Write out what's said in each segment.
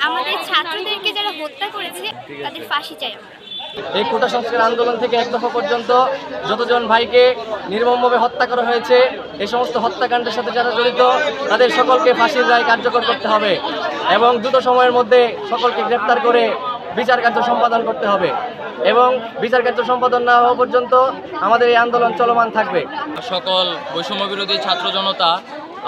আমাদের ছাত্রদেরকে যারা হত্যা করেছে তাদের ফাঁসি চাই আমরা। এই কোটা সংস্কার আন্দোলন থেকে এক দফা পর্যন্ত যতজন ভাইকে নির্মমভাবে হত্যা করা হয়েছে, এই সমস্ত হত্যাকাণ্ডের সাথে যারা জড়িত তাদের সকলকে ফাঁসির রায় কার্যকর করতে হবে এবং দ্রুত সময়ের মধ্যে সকলকে গ্রেপ্তার করে বিচার কার্য সম্পাদন করতে হবে এবং বিচার কার্য সম্পাদন না হওয়া পর্যন্ত আমাদের এই আন্দোলন চলমান থাকবে। সকল বৈষম্য বিরোধী ছাত্র জনতা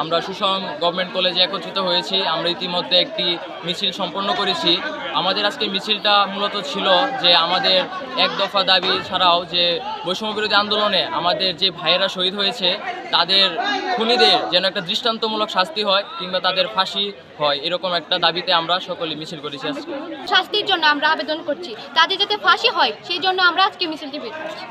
আমরা সুষম গভর্নমেন্ট কলেজে একত্রিত হয়েছি। আমরা ইতিমধ্যে একটি মিছিল সম্পন্ন করেছি। আমাদের আজকে মিছিলটা মূলত ছিল যে আমাদের এক দফা দাবি ছাড়াও যে বৈষম্য বিরোধী আন্দোলনে আমাদের যে ভাইয়েরা শহীদ হয়েছে তাদের খুনিদের যেন একটা দৃষ্টান্তমূলক শাস্তি হয় কিংবা তাদের ফাঁসি হয়, এরকম একটা দাবিতে আমরা সকলে মিছিল করেছি। আজকে শাস্তির জন্য আমরা আবেদন করছি, তাদের যাতে ফাঁসি হয় সেই জন্য আমরা আজকে মিছিলটি বের করছি।